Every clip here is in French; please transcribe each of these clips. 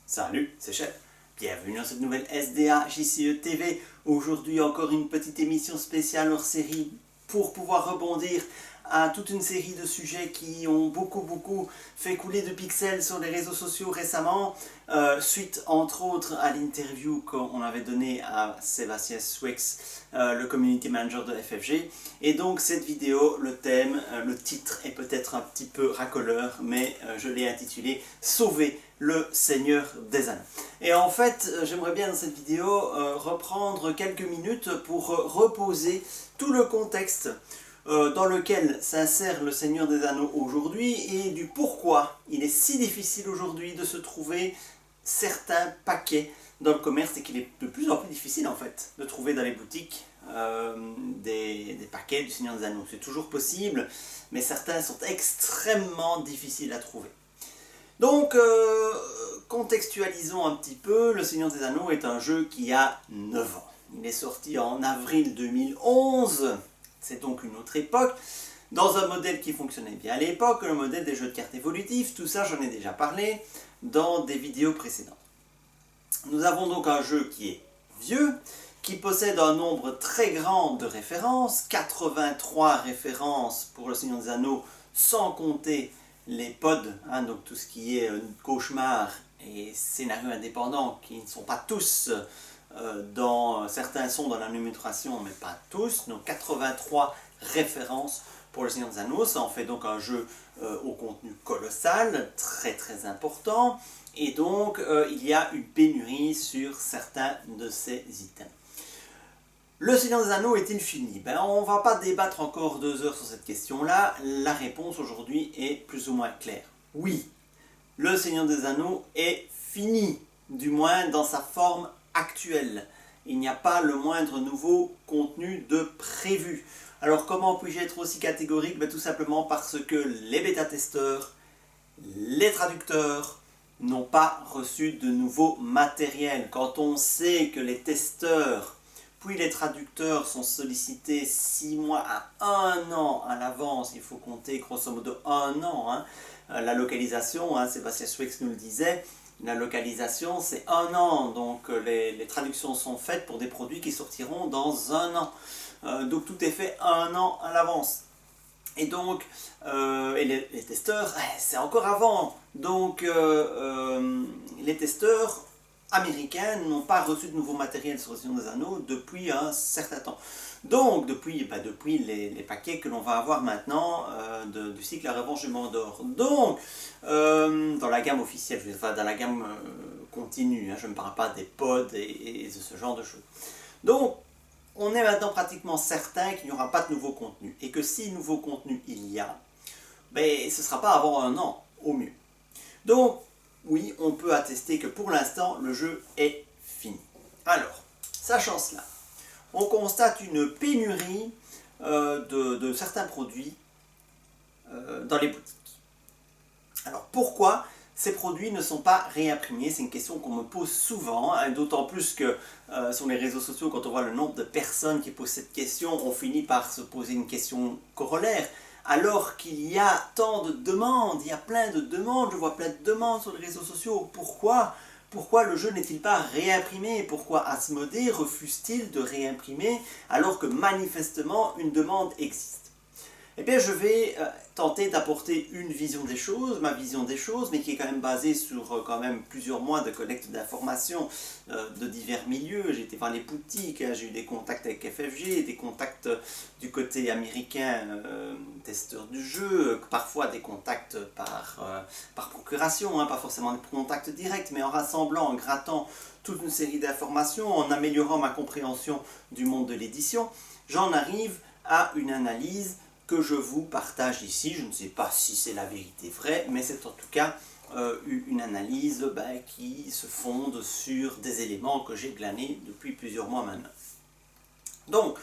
Salut, c'est Chef. Bienvenue dans cette nouvelle SDA JCE TV. Aujourd'hui, encore une petite émission spéciale hors série pour pouvoir rebondir à toute une série de sujets qui ont beaucoup fait couler de pixels sur les réseaux sociaux récemment, suite entre autres à l'interview qu'on avait donnée à Sébastien Swex, le community manager de FFG. Et donc cette vidéo, le thème, le titre est peut-être un petit peu racoleur, mais je l'ai intitulé « Sauver le Seigneur des Anneaux ». Et en fait, j'aimerais bien dans cette vidéo reprendre quelques minutes pour reposer tout le contexte dans lequel s'insère le Seigneur des Anneaux aujourd'hui et du pourquoi il est si difficile aujourd'hui de se trouver certains paquets dans le commerce et qu'il est de plus en plus difficile en fait de trouver dans les boutiques des paquets du Seigneur des Anneaux. C'est toujours possible, mais certains sont extrêmement difficiles à trouver. Donc, contextualisons un petit peu, le Seigneur des Anneaux est un jeu qui a 9 ans. Il est sorti en avril 2011. C'est donc une autre époque, dans un modèle qui fonctionnait bien à l'époque, le modèle des jeux de cartes évolutifs. Tout ça, j'en ai déjà parlé dans des vidéos précédentes. Nous avons donc un jeu qui est vieux, qui possède un nombre très grand de références, 83 références pour le Seigneur des Anneaux, sans compter les pods, donc tout ce qui est cauchemar et scénario indépendant, qui ne sont pas tous... certains sont dans la numération, mais pas tous. Donc 83 références pour le Seigneur des Anneaux. Ça en fait donc un jeu au contenu colossal, très important. Et donc il y a une pénurie sur certains de ces items. Le Seigneur des Anneaux est-il fini? On ne va pas débattre encore 2 heures sur cette question-là. La réponse aujourd'hui est plus ou moins claire. Oui, le Seigneur des Anneaux est fini, du moins dans sa forme actuelle. Il n'y a pas le moindre nouveau contenu de prévu. Alors comment puis-je être aussi catégorique? Tout simplement parce que les bêta-testeurs, les traducteurs n'ont pas reçu de nouveau matériel. Quand on sait que les testeurs puis les traducteurs sont sollicités 6 mois à 1 an à l'avance, il faut compter grosso modo 1 an. La localisation, Sébastien Swex nous le disait, la localisation c'est 1 an, donc les traductions sont faites pour des produits qui sortiront dans 1 an. Donc tout est fait 1 an à l'avance. Et donc, les testeurs, c'est encore avant. Donc les testeurs américains n'ont pas reçu de nouveau matériel sur le Seigneur des Anneaux depuis un certain temps. Donc, depuis les paquets que l'on va avoir maintenant du cycle La Revanche du Mordor. Donc, dans la gamme officielle, enfin dans la gamme continue, je ne parle pas des pods et de ce genre de choses. Donc, on est maintenant pratiquement certain qu'il n'y aura pas de nouveau contenu. Et que si nouveau contenu il y a, ce ne sera pas avant 1 an, au mieux. Donc, oui, on peut attester que pour l'instant, le jeu est fini. Alors, sachant cela, on constate une pénurie de certains produits dans les boutiques. Alors, pourquoi ces produits ne sont pas réimprimés? C'est une question qu'on me pose souvent, d'autant plus que sur les réseaux sociaux, quand on voit le nombre de personnes qui posent cette question, on finit par se poser une question corollaire. Alors qu'il y a tant de demandes, il y a plein de demandes, je vois plein de demandes sur les réseaux sociaux. Pourquoi le jeu n'est-il pas réimprimé? Pourquoi Asmodée refuse-t-il de réimprimer alors que manifestement une demande existe? Eh bien, je vais tenter d'apporter une vision des choses, ma vision des choses, mais qui est quand même basée sur quand même plusieurs mois de collecte d'informations de divers milieux. J'ai été voir les boutiques, j'ai eu des contacts avec FFG, des contacts du côté américain, testeurs du jeu, parfois des contacts par procuration, pas forcément des contacts directs, mais en rassemblant, en grattant toute une série d'informations, en améliorant ma compréhension du monde de l'édition, j'en arrive à une analyse que je vous partage ici. Je ne sais pas si c'est la vérité vraie, mais c'est en tout cas une analyse qui se fonde sur des éléments que j'ai glanés depuis plusieurs mois maintenant. Donc,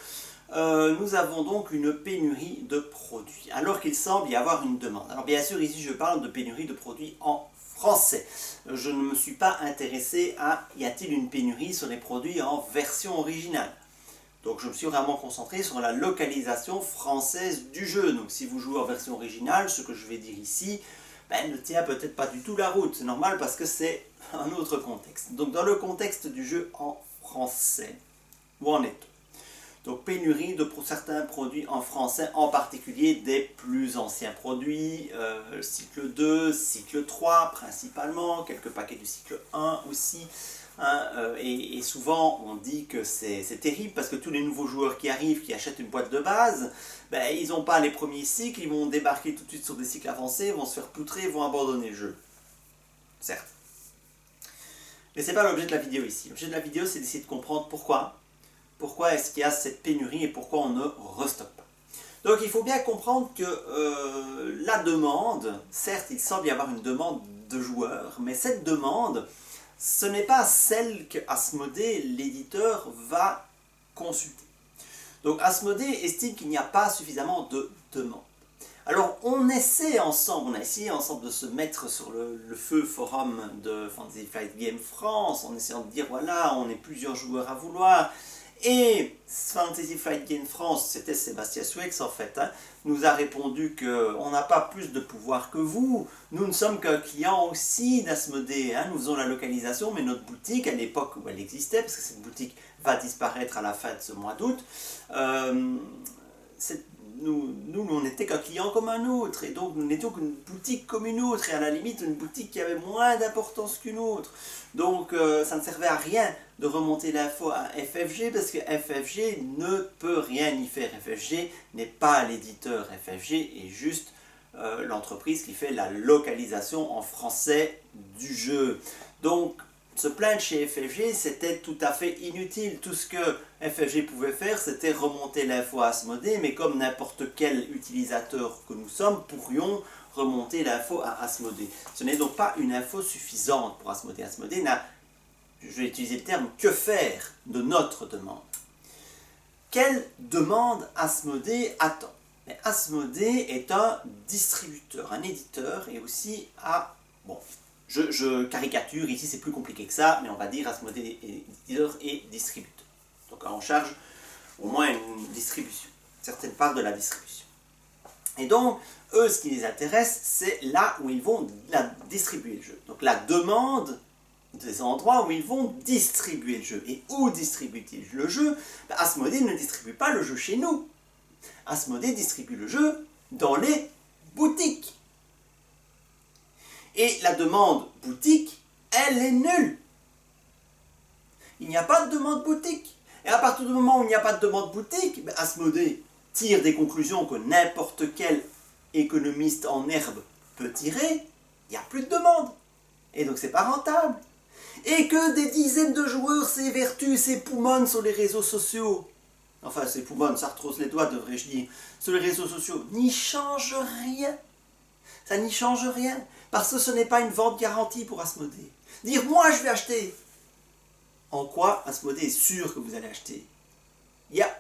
nous avons donc une pénurie de produits, alors qu'il semble y avoir une demande. Alors bien sûr, ici je parle de pénurie de produits en français. Je ne me suis pas intéressé à y a-t-il une pénurie sur les produits en version originale. Donc je me suis vraiment concentré sur la localisation française du jeu. Donc si vous jouez en version originale, ce que je vais dire ici ben, ne tient peut-être pas du tout la route. C'est normal parce que c'est un autre contexte. Donc dans le contexte du jeu en français, où en est-on? Donc pénurie de certains produits en français, en particulier des plus anciens produits, cycle 2, cycle 3 principalement, quelques paquets du cycle 1 aussi. Hein, et souvent on dit que c'est terrible parce que tous les nouveaux joueurs qui arrivent, qui achètent une boîte de base, ben, ils n'ont pas les premiers cycles, ils vont débarquer tout de suite sur des cycles avancés, vont se faire poutrer, vont abandonner le jeu. Certes. Mais ce n'est pas l'objet de la vidéo ici. L'objet de la vidéo, c'est d'essayer de comprendre pourquoi. Pourquoi est-ce qu'il y a cette pénurie et pourquoi on ne restocke pas. Donc il faut bien comprendre que la demande, certes il semble y avoir une demande de joueurs, mais cette demande, ce n'est pas celle qu'Asmodée, l'éditeur, va consulter. Donc Asmodée estime qu'il n'y a pas suffisamment de demande. Alors on essaie ensemble, on a essayé ensemble de se mettre sur le feu forum de Fantasy Flight Games France, en essayant de dire voilà, on est plusieurs joueurs à vouloir. Et Fantasy Flight Games France, c'était Sébastien Swex en fait, hein, nous a répondu qu'on n'a pas plus de pouvoir que vous, nous ne sommes qu'un client aussi d'Asmodée, hein, nous faisons la localisation, mais notre boutique, à l'époque où elle existait, parce que cette boutique va disparaître à la fin de ce mois d'août, nous on n'était qu'un client comme un autre, et donc nous n'étions qu'une boutique comme une autre, et à la limite une boutique qui avait moins d'importance qu'une autre. Donc ça ne servait à rien de remonter l'info à FFG, parce que FFG ne peut rien y faire. FFG n'est pas l'éditeur, FFG est juste l'entreprise qui fait la localisation en français du jeu. Donc se plaindre chez FFG, c'était tout à fait inutile. Tout ce que FFG pouvait faire, c'était remonter l'info à Asmodée, mais comme n'importe quel utilisateur que nous sommes, pourrions remonter l'info à Asmodée. Ce n'est donc pas une info suffisante pour Asmodée. Asmodée n'a, je vais utiliser le terme, que faire de notre demande. Quelle demande Asmodée attend? Mais Asmodée est un distributeur, un éditeur, et aussi bon, je caricature, ici c'est plus compliqué que ça, mais on va dire Asmodée éditeur et distributeur. Donc en charge au moins une distribution, certaines parts de la distribution. Et donc, eux, ce qui les intéresse, c'est là où ils vont distribuer le jeu. Donc la demande des endroits où ils vont distribuer le jeu. Et où distribue-t-il le jeu? Asmodée ne distribue pas le jeu chez nous. Asmodée distribue le jeu dans les boutiques. Et la demande boutique, elle est nulle. Il n'y a pas de demande boutique. Et à partir du moment où il n'y a pas de demande boutique, Asmodée tire des conclusions que n'importe quel économiste en herbe peut tirer. Il n'y a plus de demande. Et donc c'est pas rentable. Et que des dizaines de joueurs s'évertuent, s'époumonnent sur les réseaux sociaux. Enfin, s'époumonnent, ça retrousse les doigts, devrais-je dire. Sur les réseaux sociaux, n'y change rien. Ça n'y change rien. Parce que ce n'est pas une vente garantie pour Asmodée. Dire, moi je vais acheter. En quoi Asmodée est sûr que vous allez acheter?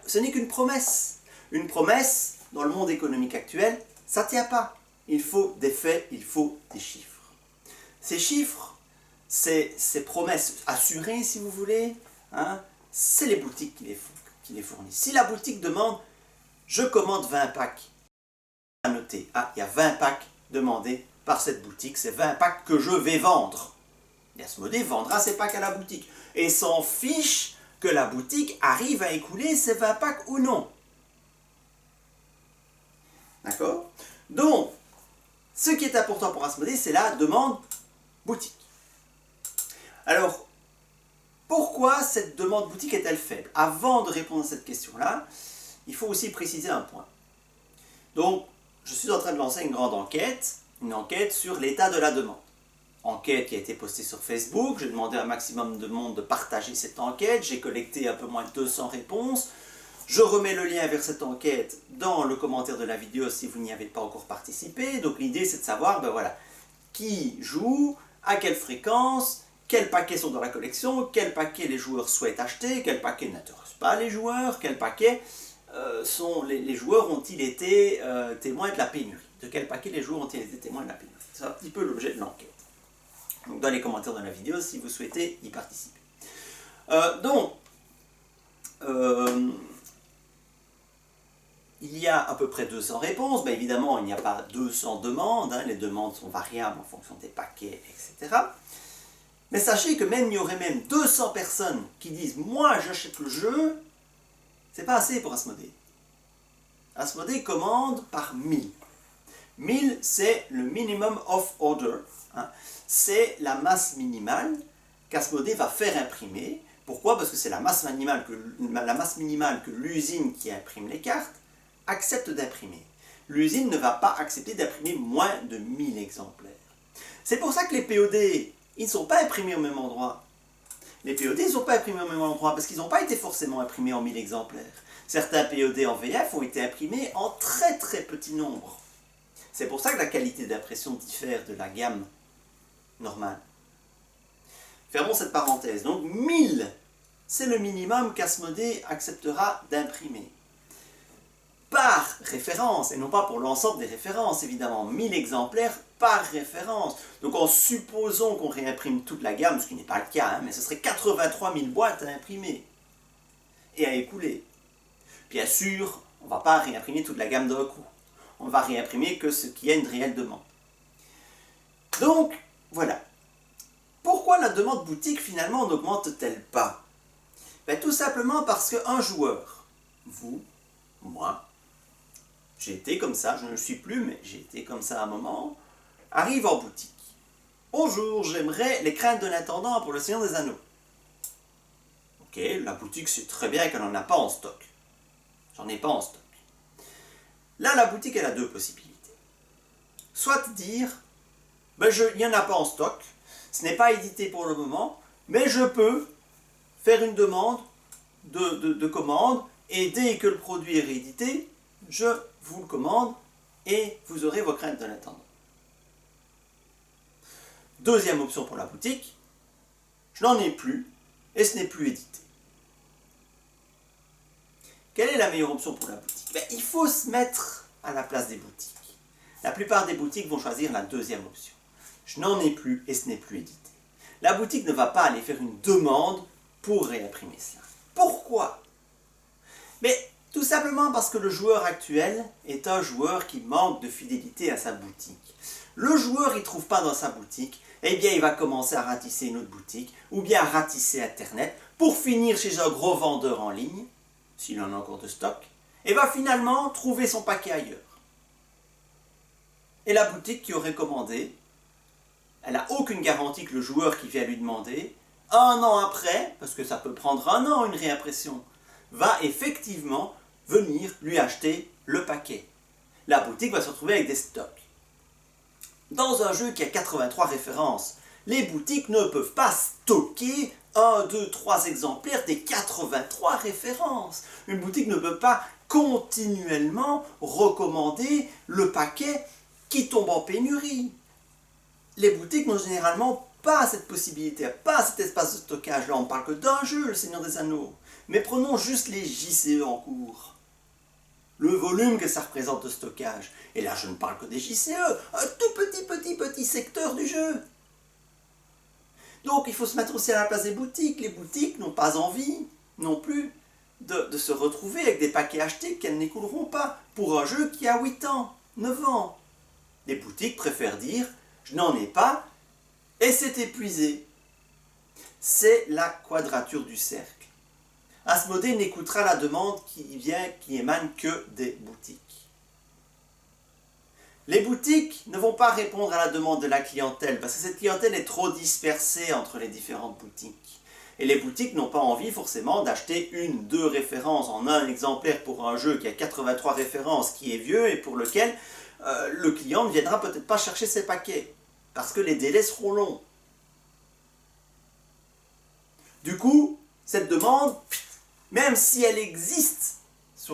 Ce n'est qu'une promesse. Une promesse, dans le monde économique actuel, ça ne tient pas. Il faut des faits, il faut des chiffres. Ces chiffres, ces promesses assurées, si vous voulez, hein, c'est les boutiques qui les fournissent. Si la boutique demande, je commande 20 packs, à noter, il y a 20 packs demandés par cette boutique, c'est 20 packs que je vais vendre. Et Asmodée vendra ces packs à la boutique. Et s'en fiche que la boutique arrive à écouler ces 20 packs ou non. D'accord? Donc, ce qui est important pour Asmodée, c'est la demande boutique. Alors, pourquoi cette demande boutique est-elle faible? Avant de répondre à cette question-là, il faut aussi préciser un point. Donc, je suis en train de lancer une enquête sur l'état de la demande. Enquête qui a été postée sur Facebook, j'ai demandé à un maximum de monde de partager cette enquête, j'ai collecté un peu moins de 200 réponses. Je remets le lien vers cette enquête dans le commentaire de la vidéo si vous n'y avez pas encore participé. Donc l'idée c'est de savoir, qui joue, à quelle fréquence, quels paquets sont dans la collection, quels paquets les joueurs souhaitent acheter, quels paquets n'intéressent pas les joueurs, quels paquets les joueurs ont-ils été témoins de la pénurie. De quel paquet les joueurs ont-ils été témoins de la pénurie. C'est un petit peu l'objet de l'enquête. Donc dans les commentaires de la vidéo si vous souhaitez y participer. il y a à peu près 200 réponses. Ben évidemment, il n'y a pas 200 demandes, hein, les demandes sont variables en fonction des paquets, etc. Mais sachez que même il y aurait même 200 personnes qui disent « Moi, j'achète le jeu », c'est pas assez pour Asmodée. Asmodée commande par 1000. 1000, c'est le minimum of order, hein. C'est la masse minimale qu'Asmodée va faire imprimer. Pourquoi? Parce que c'est la masse minimale que l'usine qui imprime les cartes accepte d'imprimer. L'usine ne va pas accepter d'imprimer moins de 1000 exemplaires. C'est pour ça que les POD, ils ne sont pas imprimés au même endroit. Les POD, ils ne sont pas imprimés au même endroit parce qu'ils n'ont pas été forcément imprimés en 1000 exemplaires. Certains POD en VF ont été imprimés en très très petit nombre. C'est pour ça que la qualité d'impression diffère de la gamme normale. Fermons cette parenthèse. Donc 1000, c'est le minimum qu'Asmodée acceptera d'imprimer. Par référence, et non pas pour l'ensemble des références, évidemment. 1000 exemplaires par référence. Donc en supposant qu'on réimprime toute la gamme, ce qui n'est pas le cas, hein, mais ce serait 83 000 boîtes à imprimer et à écouler. Bien sûr, on ne va pas réimprimer toute la gamme d'un coup. On va réimprimer que ce qui a une réelle demande. Donc, voilà. Pourquoi la demande boutique finalement n'augmente-t-elle pas? Ben, tout simplement parce qu'un joueur, vous, moi, j'ai été comme ça, je ne le suis plus, mais j'ai été comme ça à un moment, arrive en boutique. Bonjour, j'aimerais les craintes de l'intendant pour le Seigneur des Anneaux. Ok, la boutique sait très bien qu'elle n'en a pas en stock. J'en ai pas en stock. Là, la boutique, elle a deux possibilités. Soit dire, ben il n'y en a pas en stock, ce n'est pas édité pour le moment, mais je peux faire une demande de commande, et dès que le produit est réédité, je vous le commande, et vous aurez vos craintes de l'intendant. Deuxième option pour la boutique, je n'en ai plus, et ce n'est plus édité. Quelle est la meilleure option pour la boutique? Ben, il faut se mettre à la place des boutiques. La plupart des boutiques vont choisir la deuxième option. Je n'en ai plus et ce n'est plus édité. La boutique ne va pas aller faire une demande pour réimprimer cela. Pourquoi? Mais tout simplement parce que le joueur actuel est un joueur qui manque de fidélité à sa boutique. Le joueur, il ne trouve pas dans sa boutique, eh bien il va commencer à ratisser une autre boutique, ou bien à ratisser Internet, pour finir chez un gros vendeur en ligne, s'il en a encore de stock, et va finalement trouver son paquet ailleurs. Et la boutique qui aurait commandé, elle n'a aucune garantie que le joueur qui vient lui demander, un an après, parce que ça peut prendre un an une réimpression, va effectivement venir lui acheter le paquet. La boutique va se retrouver avec des stocks. Dans un jeu qui a 83 références, les boutiques ne peuvent pas stocker 1, 2, 3 exemplaires des 83 références. Une boutique ne peut pas continuellement recommander le paquet qui tombe en pénurie. Les boutiques n'ont généralement pas cette possibilité, pas cet espace de stockage. Là, on ne parle que d'un jeu, le Seigneur des Anneaux. Mais prenons juste les JCE en cours. Le volume que ça représente de stockage. Et là, je ne parle que des JCE, un tout petit secteur du jeu. Donc, il faut se mettre aussi à la place des boutiques. Les boutiques n'ont pas envie, non plus, de se retrouver avec des paquets achetés qu'elles n'écouleront pas pour un jeu qui a 8 ans, 9 ans. Les boutiques préfèrent dire « je n'en ai pas » et c'est épuisé. C'est la quadrature du cercle. Asmodée n'écoutera la demande qui émane que des boutiques. Les boutiques ne vont pas répondre à la demande de la clientèle parce que cette clientèle est trop dispersée entre les différentes boutiques. Et les boutiques n'ont pas envie forcément d'acheter 1-2 références en un exemplaire pour un jeu qui a 83 références, qui est vieux et pour lequel le client ne viendra peut-être pas chercher ses paquets parce que les délais seront longs. Du coup, cette demande, même si elle existe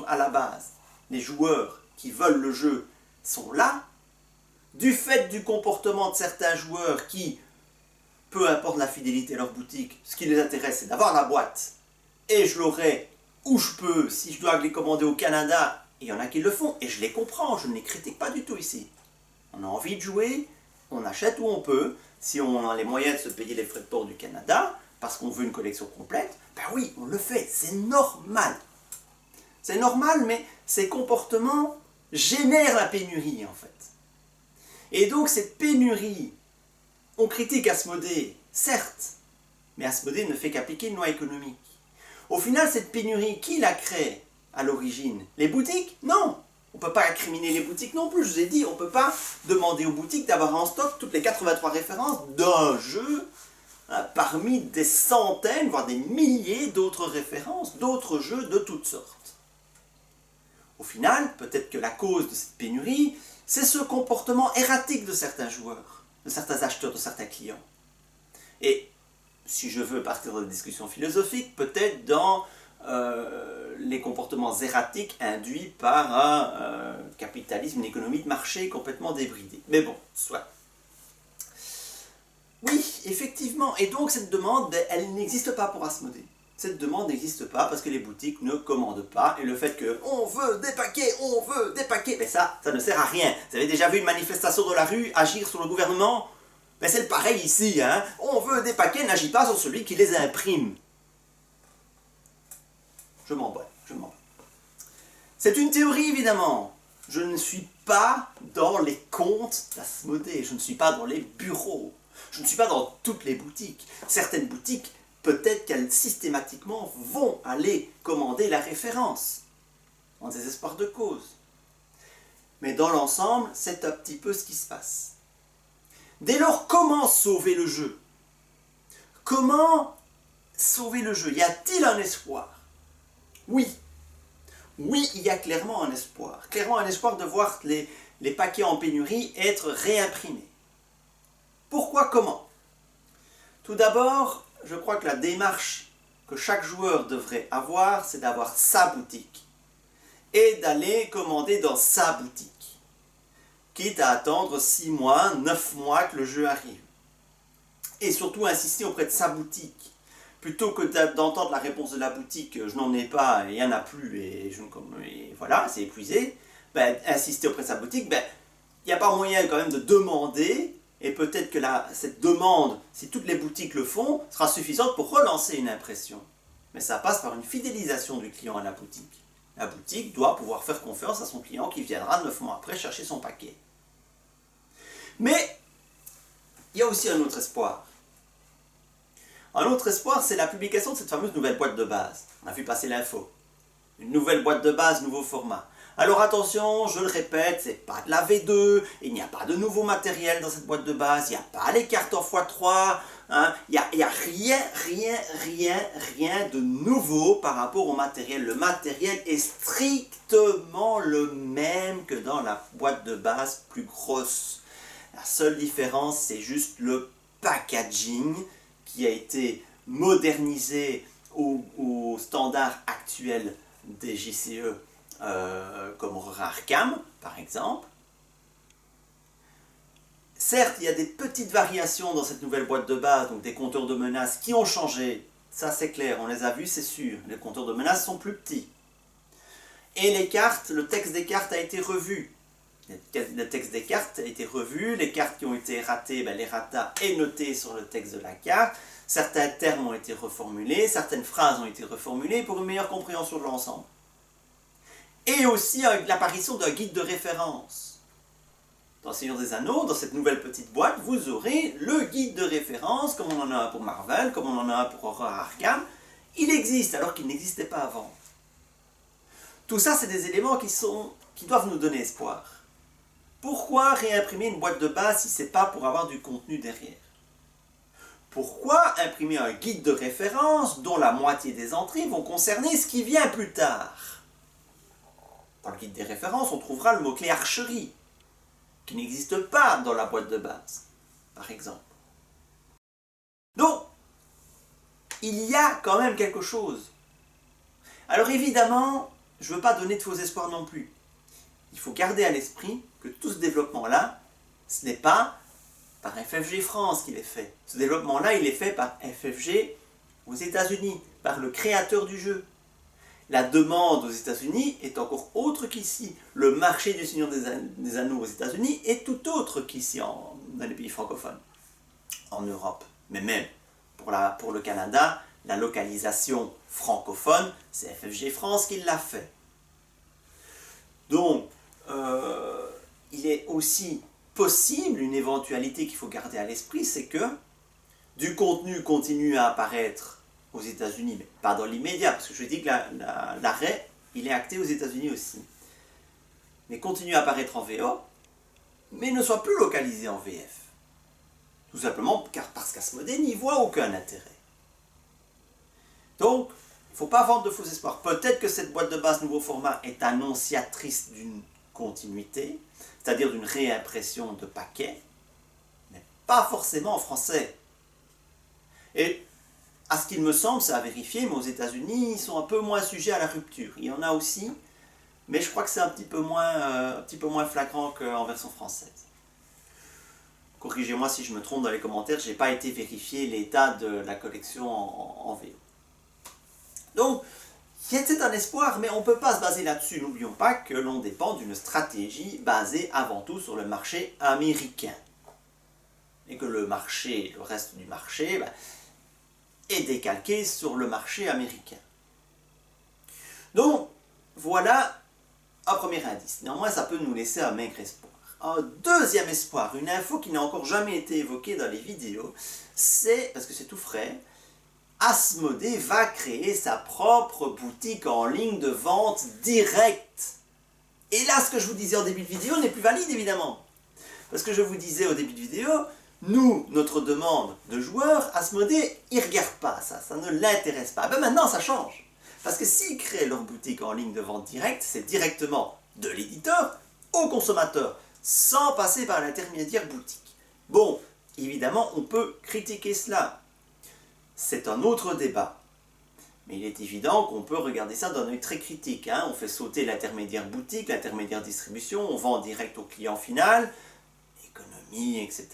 à la base, les joueurs qui veulent le jeu sont là, du fait du comportement de certains joueurs qui, peu importe la fidélité à leur boutique, ce qui les intéresse c'est d'avoir la boîte, et je l'aurai où je peux, si je dois les commander au Canada, il y en a qui le font, et je les comprends, je ne les critique pas du tout ici. On a envie de jouer, on achète où on peut, si on a les moyens de se payer les frais de port du Canada, parce qu'on veut une collection complète, ben oui, on le fait, c'est normal. C'est normal, mais ces comportements génèrent la pénurie en fait. Et donc cette pénurie, on critique Asmodée, certes, mais Asmodée ne fait qu'appliquer une loi économique. Au final, cette pénurie, qui la crée à l'origine? Les boutiques? Non. On ne peut pas incriminer les boutiques non plus. Je vous ai dit, on ne peut pas demander aux boutiques d'avoir en stock toutes les 83 références d'un jeu parmi des centaines, voire des milliers d'autres références, d'autres jeux de toutes sortes. Au final, peut-être que la cause de cette pénurie, c'est ce comportement erratique de certains joueurs, de certains acheteurs, de certains clients. Et si je veux partir de la discussion philosophique, peut-être dans les comportements erratiques induits par un capitalisme, une économie de marché complètement débridée. Mais bon, soit. Oui, effectivement. Et donc cette demande, elle n'existe pas pour Asmodée. Cette demande n'existe pas parce que les boutiques ne commandent pas. Et le fait que on veut des paquets, mais ça ne sert à rien. Vous avez déjà vu une manifestation dans la rue agir sur le gouvernement? Mais c'est le pareil ici, hein. On veut des paquets, n'agit pas sur celui qui les imprime. Je m'en bats. C'est une théorie, évidemment. Je ne suis pas dans les comptes d'Asmodée. Je ne suis pas dans les bureaux. Je ne suis pas dans toutes les boutiques. Certaines boutiques, peut-être qu'elles systématiquement vont aller commander la référence, en désespoir de cause. Mais dans l'ensemble, c'est un petit peu ce qui se passe. Dès lors, comment sauver le jeu? Comment sauver le jeu? Y a-t-il un espoir? Oui. Oui, il y a clairement un espoir. Clairement un espoir de voir les paquets en pénurie être réimprimés. Pourquoi? Comment? Tout d'abord, je crois que la démarche que chaque joueur devrait avoir, c'est d'avoir sa boutique et d'aller commander dans sa boutique, quitte à attendre 6 mois, 9 mois que le jeu arrive. Et surtout insister auprès de sa boutique, plutôt que d'entendre la réponse de la boutique, je n'en ai pas, il n'y en a plus, et voilà, c'est épuisé, insister auprès de sa boutique, il n'y a pas moyen quand même de demander. Et peut-être que cette demande, si toutes les boutiques le font, sera suffisante pour relancer une impression. Mais ça passe par une fidélisation du client à la boutique. La boutique doit pouvoir faire confiance à son client qui viendra 9 mois après chercher son paquet. Mais il y a aussi un autre espoir. Un autre espoir, c'est la publication de cette fameuse nouvelle boîte de base. On a vu passer l'info. Une nouvelle boîte de base, nouveau format. Alors attention, je le répète, c'est pas de la V2, il n'y a pas de nouveau matériel dans cette boîte de base, il n'y a pas les cartes en x3, hein, il n'y a rien de nouveau par rapport au matériel. Le matériel est strictement le même que dans la boîte de base plus grosse. La seule différence, c'est juste le packaging qui a été modernisé au standard actuel des JCE. Comme Horror Arkham, par exemple. Certes, il y a des petites variations dans cette nouvelle boîte de base, donc des compteurs de menaces qui ont changé. Ça, c'est clair, on les a vus, c'est sûr. Les compteurs de menaces sont plus petits. Et les cartes, le texte des cartes a été revu. Le texte des cartes a été revu, les cartes qui ont été ratées, les rata est noté sur le texte de la carte. Certains termes ont été reformulés, certaines phrases ont été reformulées pour une meilleure compréhension de l'ensemble. Et aussi avec l'apparition d'un guide de référence. Dans Seigneur des Anneaux, dans cette nouvelle petite boîte, vous aurez le guide de référence, comme on en a un pour Marvel, comme on en a un pour Horror Arkham. Il existe, alors qu'il n'existait pas avant. Tout ça, c'est des éléments qui doivent nous donner espoir. Pourquoi réimprimer une boîte de base si ce n'est pas pour avoir du contenu derrière? Pourquoi imprimer un guide de référence dont la moitié des entrées vont concerner ce qui vient plus tard? Dans le guide des références, on trouvera le mot-clé archerie, qui n'existe pas dans la boîte de base, par exemple. Donc, il y a quand même quelque chose. Alors évidemment, je ne veux pas donner de faux espoirs non plus. Il faut garder à l'esprit que tout ce développement-là, ce n'est pas par FFG France qu'il est fait. Ce développement-là, il est fait par FFG aux États-Unis, par le créateur du jeu. La demande aux États-Unis est encore autre qu'ici. Le marché du Seigneur des Anneaux aux États-Unis est tout autre qu'ici dans les pays francophones, en Europe. Mais même pour le Canada, la localisation francophone, c'est FFG France qui l'a fait. Donc, il est aussi possible, une éventualité qu'il faut garder à l'esprit, c'est que du contenu continue à apparaître aux États-Unis, mais pas dans l'immédiat, parce que je dis que l'arrêt, il est acté aux États-Unis aussi, mais continue à apparaître en VO, mais ne soit plus localisé en VF. Tout simplement parce qu'Asmodée n'y voit aucun intérêt. Donc, il ne faut pas vendre de faux espoirs. Peut-être que cette boîte de base nouveau format est annonciatrice d'une continuité, c'est-à-dire d'une réimpression de paquets, mais pas forcément en français. Et à ce qu'il me semble, c'est à vérifier, mais aux États-Unis, ils sont un peu moins sujets à la rupture. Il y en a aussi, mais je crois que c'est un petit peu moins flagrant qu'en version française. Corrigez-moi si je me trompe dans les commentaires, je n'ai pas été vérifier l'état de la collection en VO. Donc, c'est un espoir, mais on ne peut pas se baser là-dessus. N'oublions pas que l'on dépend d'une stratégie basée avant tout sur le marché américain. Et que le reste du marché, est décalqué sur le marché américain. Donc, voilà un premier indice. Néanmoins, ça peut nous laisser un maigre espoir. Un deuxième espoir, une info qui n'a encore jamais été évoquée dans les vidéos, c'est, parce que c'est tout frais, Asmodée va créer sa propre boutique en ligne de vente directe. Et là, ce que je vous disais en début de vidéo n'est plus valide, évidemment. Parce que je vous disais au début de vidéo, nous, notre demande de joueurs, Asmodée, ils ne regardent pas ça, ça ne l'intéresse pas. Ben maintenant, ça change. Parce que s'ils créent leur boutique en ligne de vente directe, c'est directement de l'éditeur au consommateur, sans passer par l'intermédiaire boutique. Bon, évidemment, on peut critiquer cela. C'est un autre débat. Mais il est évident qu'on peut regarder ça d'un œil très critique. On fait sauter l'intermédiaire boutique, l'intermédiaire distribution, on vend direct au client final, économie, etc.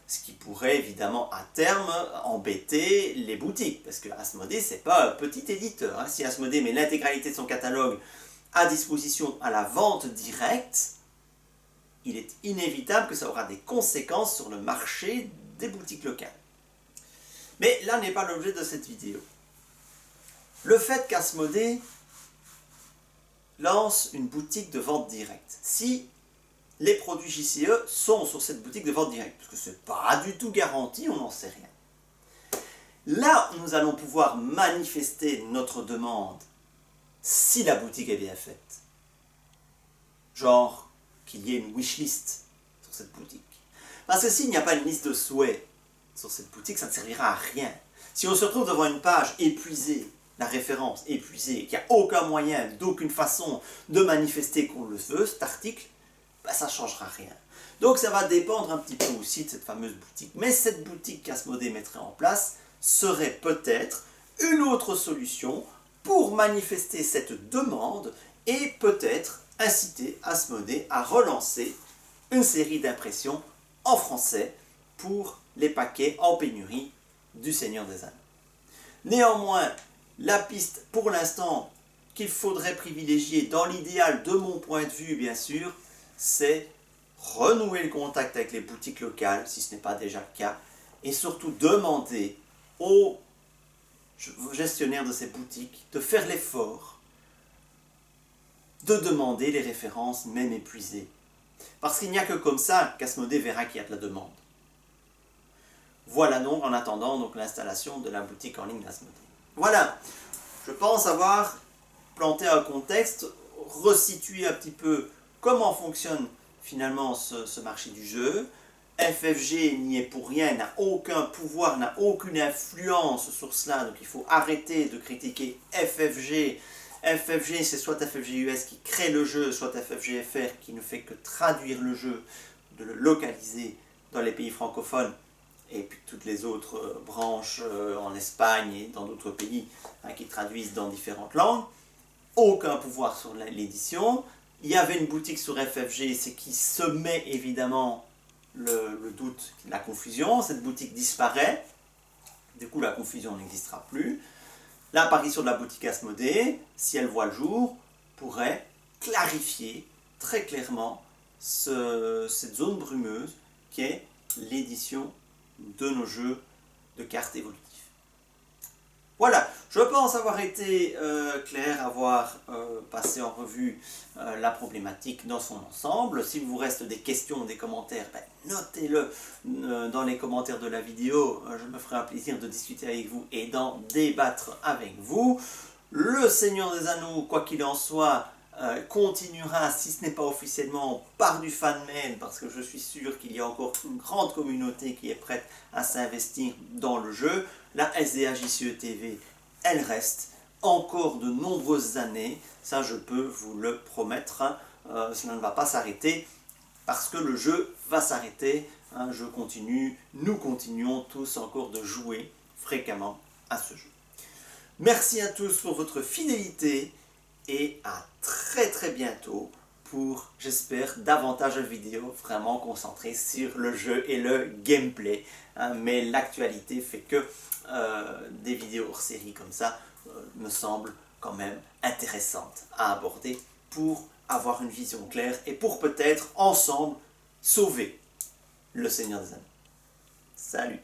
Ce qui pourrait évidemment à terme embêter les boutiques. Parce que Asmodée, c'est pas un petit éditeur. Si Asmodée met l'intégralité de son catalogue à disposition à la vente directe, il est inévitable que ça aura des conséquences sur le marché des boutiques locales. Mais là n'est pas l'objet de cette vidéo. Le fait qu'Asmodée lance une boutique de vente directe, si les produits JCE sont sur cette boutique de vente directe, parce que ce n'est pas du tout garanti, on n'en sait rien. Là, nous allons pouvoir manifester notre demande si la boutique est bien faite. Genre qu'il y ait une wishlist sur cette boutique. Parce que s'il n'y a pas une liste de souhaits sur cette boutique, ça ne servira à rien. Si on se retrouve devant une page épuisée, la référence épuisée, qu'il n'y a aucun moyen, d'aucune façon de manifester qu'on le veut, cet article, ça ne changera rien. Donc ça va dépendre un petit peu aussi de cette fameuse boutique. Mais cette boutique qu'Asmodée mettrait en place serait peut-être une autre solution pour manifester cette demande et peut-être inciter Asmodée à relancer une série d'impressions en français pour les paquets en pénurie du Seigneur des Anneaux. Néanmoins, la piste pour l'instant qu'il faudrait privilégier dans l'idéal de mon point de vue bien sûr, c'est renouer le contact avec les boutiques locales si ce n'est pas déjà le cas et surtout demander aux gestionnaires de ces boutiques de faire l'effort de demander les références même épuisées. Parce qu'il n'y a que comme ça qu'Asmodée verra qu'il y a de la demande. Voilà donc en attendant donc, l'installation de la boutique en ligne d'Asmodée. Voilà, je pense avoir planté un contexte, resitué un petit peu comment fonctionne finalement ce marché du jeu. FFG n'y est pour rien, n'a aucun pouvoir, n'a aucune influence sur cela, donc il faut arrêter de critiquer FFG. FFG, c'est soit FFG US qui crée le jeu, soit FFG FR qui ne fait que traduire le jeu, de le localiser dans les pays francophones, et puis toutes les autres branches en Espagne et dans d'autres pays qui traduisent dans différentes langues. Aucun pouvoir sur l'édition. Il y avait une boutique sur FFG, c'est qui semait évidemment le doute, la confusion. Cette boutique disparaît, du coup la confusion n'existera plus. L'apparition de la boutique Asmodée, si elle voit le jour, pourrait clarifier très clairement cette zone brumeuse qui est l'édition de nos jeux de cartes évolutives. Voilà, Je pense avoir été clair, avoir passé en revue la problématique dans son ensemble. S'il vous reste des questions, des commentaires, ben, notez-le dans les commentaires de la vidéo. Je me ferai un plaisir de discuter avec vous et d'en débattre avec vous. Le Seigneur des Anneaux, quoi qu'il en soit, continuera, si ce n'est pas officiellement, par du fan mail, parce que je suis sûr qu'il y a encore une grande communauté qui est prête à s'investir dans le jeu. La SDA JCE TV, elle reste encore de nombreuses années, ça je peux vous le promettre, hein. Cela ne va pas s'arrêter, parce que le jeu va s'arrêter, hein. Nous continuons tous encore de jouer fréquemment à ce jeu. Merci à tous pour votre fidélité, et à très bientôt pour, j'espère, davantage de vidéos vraiment concentrées sur le jeu et le gameplay. Hein, mais l'actualité fait que des vidéos hors série comme ça me semblent quand même intéressantes à aborder pour avoir une vision claire et pour peut-être ensemble sauver le Seigneur des Anneaux. Salut!